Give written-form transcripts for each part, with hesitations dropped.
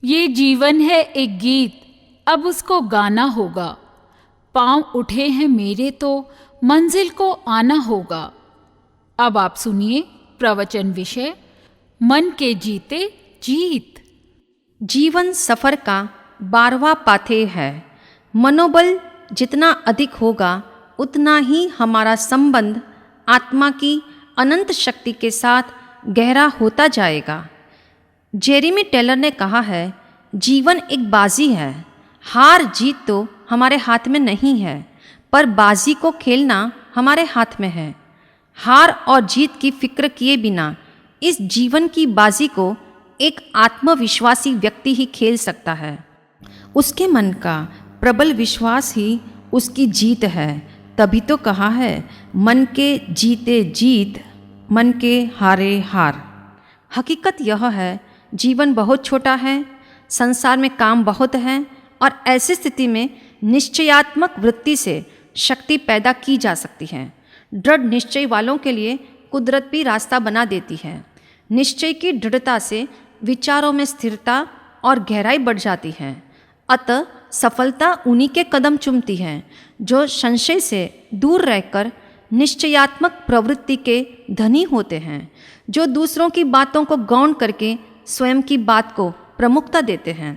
ये जीवन है एक गीत, अब उसको गाना होगा। पांव उठे हैं मेरे तो मंजिल को आना होगा। अब आप सुनिए प्रवचन विषय मन के जीते जीत। जीवन सफर का 12वां पाथेय है। मनोबल जितना अधिक होगा उतना ही हमारा संबंध आत्मा की अनंत शक्ति के साथ गहरा होता जाएगा। जेरेमी टेलर ने कहा है, जीवन एक बाजी है। हार जीत तो हमारे हाथ में नहीं है, पर बाजी को खेलना हमारे हाथ में है। हार और जीत की फिक्र किए बिना इस जीवन की बाजी को एक आत्मविश्वासी व्यक्ति ही खेल सकता है। उसके मन का प्रबल विश्वास ही उसकी जीत है। तभी तो कहा है, मन के जीते जीत, मन के हारे हार। हकीकत यह है, जीवन बहुत छोटा है, संसार में काम बहुत है और ऐसी स्थिति में निश्चयात्मक वृत्ति से शक्ति पैदा की जा सकती है। दृढ़ निश्चय वालों के लिए कुदरत भी रास्ता बना देती है। निश्चय की दृढ़ता से विचारों में स्थिरता और गहराई बढ़ जाती है। अतः सफलता उन्हीं के कदम चूमती है जो संशय से दूर रहकर निश्चयात्मक प्रवृत्ति के धनी होते हैं, जो दूसरों की बातों को गौण करके स्वयं की बात को प्रमुखता देते हैं।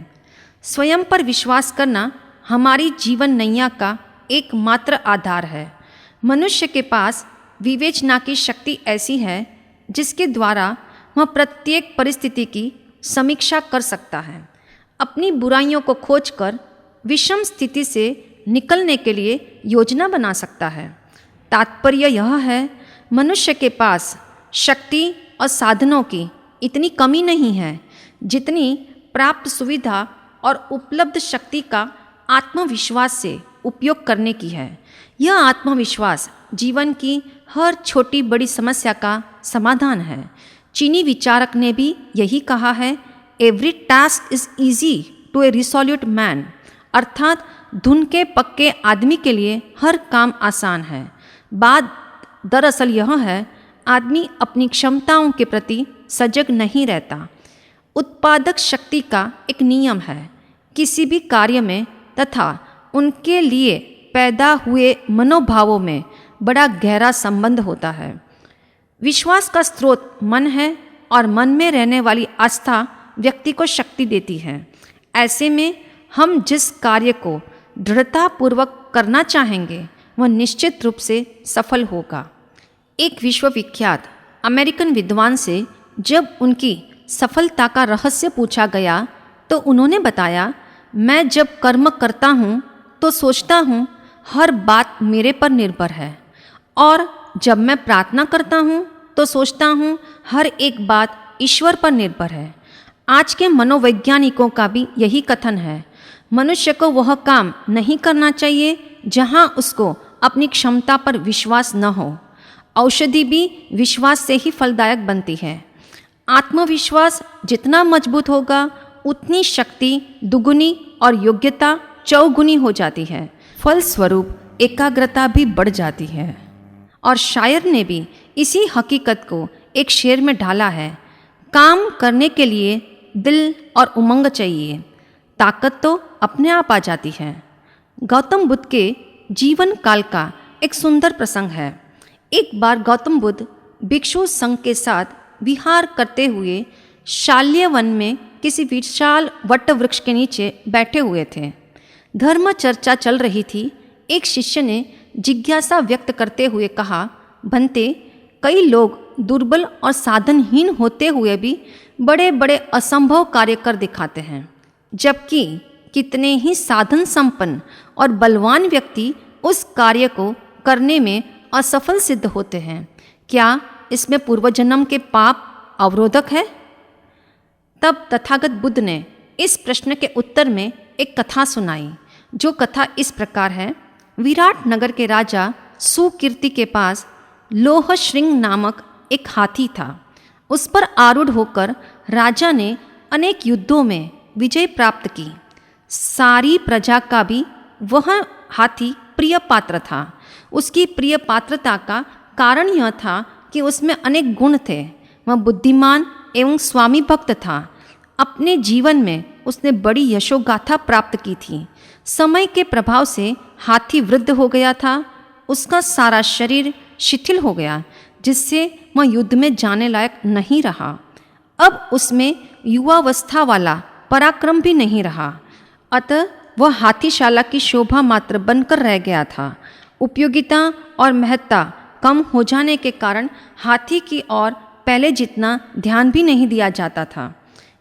स्वयं पर विश्वास करना हमारी जीवन नैया का एकमात्र आधार है। मनुष्य के पास विवेचना की शक्ति ऐसी है जिसके द्वारा वह प्रत्येक परिस्थिति की समीक्षा कर सकता है, अपनी बुराइयों को खोजकर विषम स्थिति से निकलने के लिए योजना बना सकता है। तात्पर्य यह है, मनुष्य के पास शक्ति और साधनों की इतनी कमी नहीं है जितनी प्राप्त सुविधा और उपलब्ध शक्ति का आत्मविश्वास से उपयोग करने की है। यह आत्मविश्वास जीवन की हर छोटी बड़ी समस्या का समाधान है। चीनी विचारक ने भी यही कहा है, every task is easy to a resolute man, अर्थात धुन के पक्के आदमी के लिए हर काम आसान है। बात दरअसल यह है, आदमी अपनी क्षमताओं के प्रति सजग नहीं रहता। उत्पादक शक्ति का एक नियम है, किसी भी कार्य में तथा उनके लिए पैदा हुए मनोभावों में बड़ा गहरा संबंध होता है। विश्वास का स्रोत मन है और मन में रहने वाली आस्था व्यक्ति को शक्ति देती है। ऐसे में हम जिस कार्य को दृढ़तापूर्वक करना चाहेंगे वह निश्चित रूप से सफल होगा। एक विश्वविख्यात अमेरिकन विद्वान से जब उनकी सफलता का रहस्य पूछा गया तो उन्होंने बताया, मैं जब कर्म करता हूँ तो सोचता हूँ हर बात मेरे पर निर्भर है, और जब मैं प्रार्थना करता हूँ तो सोचता हूँ हर एक बात ईश्वर पर निर्भर है। आज के मनोवैज्ञानिकों का भी यही कथन है। मनुष्य को वह काम नहीं करना चाहिए जहाँ उसको अपनी क्षमता पर विश्वास न हो। औषधि भी विश्वास से ही फलदायक बनती है। आत्मविश्वास जितना मजबूत होगा उतनी शक्ति दुगुनी और योग्यता चौगुनी हो जाती है। फलस्वरूप एकाग्रता भी बढ़ जाती है। और शायर ने भी इसी हकीकत को एक शेर में ढाला है, काम करने के लिए दिल और उमंग चाहिए, ताकत तो अपने आप आ जाती है। गौतम बुद्ध के जीवन काल का एक सुंदर प्रसंग है। एक बार गौतम बुद्ध भिक्षु संघ के साथ विहार करते हुए शाल्य वन में किसी विशाल वट वृक्ष के नीचे बैठे हुए थे। धर्म चर्चा चल रही थी। एक शिष्य ने जिज्ञासा व्यक्त करते हुए कहा, भंते, कई लोग दुर्बल और साधनहीन होते हुए भी बड़े बड़े असंभव कार्य कर दिखाते हैं, जबकि कितने ही साधन संपन्न और बलवान व्यक्ति उस कार्य को करने में असफल सिद्ध होते हैं। क्या इसमें पूर्वजन्म के पाप अवरोधक है? तब तथागत बुद्ध ने इस प्रश्न के उत्तर में एक कथा सुनाई, जो कथा इस प्रकार है। विराट नगर के राजा सुकीर्ति के पास लोह श्रृंग नामक एक हाथी था। उस पर आरूढ़ होकर राजा ने अनेक युद्धों में विजय प्राप्त की। सारी प्रजा का भी वह हाथी प्रिय पात्र था। उसकी प्रिय पात्रता का कारण यह था कि उसमें अनेक गुण थे। वह बुद्धिमान एवं स्वामी भक्त था। अपने जीवन में उसने बड़ी यशोगाथा प्राप्त की थी। समय के प्रभाव से हाथी वृद्ध हो गया था, उसका सारा शरीर शिथिल हो गया, जिससे वह युद्ध में जाने लायक नहीं रहा। अब उसमें युवावस्था वाला पराक्रम भी नहीं रहा, अतः वह हाथीशाला की शोभा मात्र बनकर रह गया था। उपयोगिता और महत्ता कम हो जाने के कारण हाथी की ओर पहले जितना ध्यान भी नहीं दिया जाता था।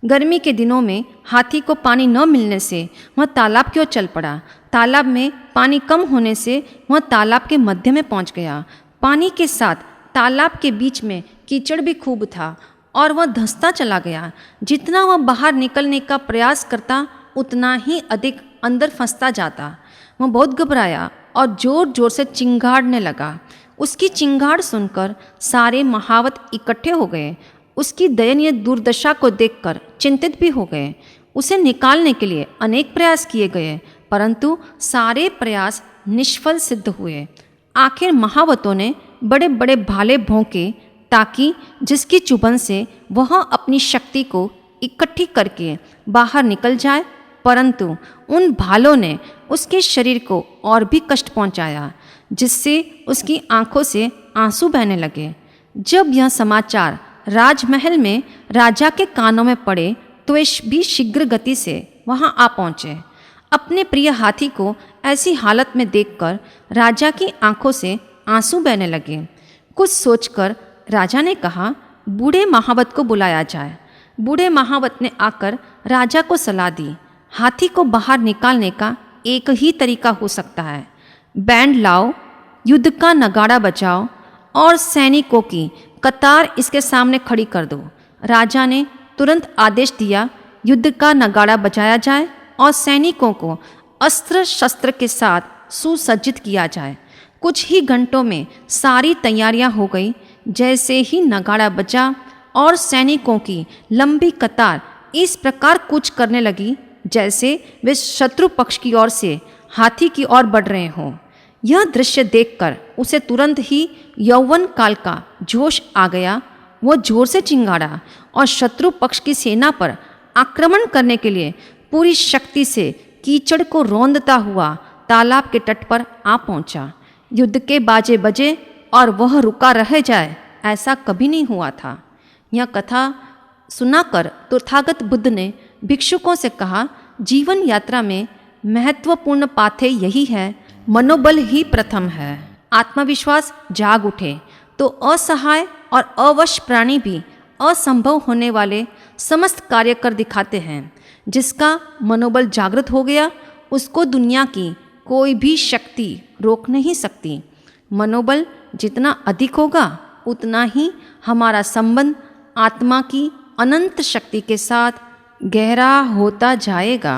गर्मी के दिनों में हाथी को पानी न मिलने से वह तालाब की ओर चल पड़ा। तालाब में पानी कम होने से वह तालाब के मध्य में पहुंच गया। पानी के साथ तालाब के बीच में कीचड़ भी खूब था और वह धंसता चला गया। जितना वह बाहर निकलने का प्रयास करता उतना ही अधिक अंदर फंसता जाता। वह बहुत घबराया और जोर जोर से चिंगाड़ने लगा। उसकी चिंगाड़ सुनकर सारे महावत इकट्ठे हो गए। उसकी दयनीय दुर्दशा को देखकर चिंतित भी हो गए। उसे निकालने के लिए अनेक प्रयास किए गए, परंतु सारे प्रयास निष्फल सिद्ध हुए। आखिर महावतों ने बड़े बड़े भाले भोंके ताकि जिसकी चुभन से वह अपनी शक्ति को इकट्ठी करके बाहर निकल जाए, परंतु उन भालों ने उसके शरीर को और भी कष्ट पहुंचाया, जिससे उसकी आंखों से आंसू बहने लगे। जब यह समाचार राजमहल में राजा के कानों में पड़े तो वे भी शीघ्र गति से वहां आ पहुंचे। अपने प्रिय हाथी को ऐसी हालत में देखकर राजा की आंखों से आंसू बहने लगे। कुछ सोचकर राजा ने कहा, बूढ़े महावत को बुलाया जाए। बूढ़े महावत ने आकर राजा को सलाह दी। हाथी को बाहर निकालने का एक ही तरीका हो सकता है। बैंड लाओ, युद्ध का नगाड़ा बजाओ और सैनिकों की कतार इसके सामने खड़ी कर दो। राजा ने तुरंत आदेश दिया, युद्ध का नगाड़ा बजाया जाए और सैनिकों को अस्त्र शस्त्र के साथ सुसज्जित किया जाए। कुछ ही घंटों में सारी तैयारियां हो गई। जैसे ही नगाड़ा बजा और सैनिकों की लंबी कतार इस प्रकार कूच करने लगी जैसे वे शत्रु पक्ष की ओर से हाथी की ओर बढ़ रहे हों। यह दृश्य देखकर उसे तुरंत ही यौवन काल का जोश आ गया। वह जोर से चिंगाड़ा और शत्रु पक्ष की सेना पर आक्रमण करने के लिए पूरी शक्ति से कीचड़ को रौंदता हुआ तालाब के तट पर आ पहुंचा। युद्ध के बाजे बजे और वह रुका रह जाए, ऐसा कभी नहीं हुआ था। यह कथा सुनाकर तथागत बुद्ध ने भिक्षुकों से कहा, जीवन यात्रा में महत्वपूर्ण पाथेय यही है, मनोबल ही प्रथम है। आत्मविश्वास जाग उठे तो असहाय और अवश प्राणी भी असंभव होने वाले समस्त कार्य कर दिखाते हैं। जिसका मनोबल जागृत हो गया उसको दुनिया की कोई भी शक्ति रोक नहीं सकती। मनोबल जितना अधिक होगा उतना ही हमारा संबंध आत्मा की अनंत शक्ति के साथ गहरा होता जाएगा।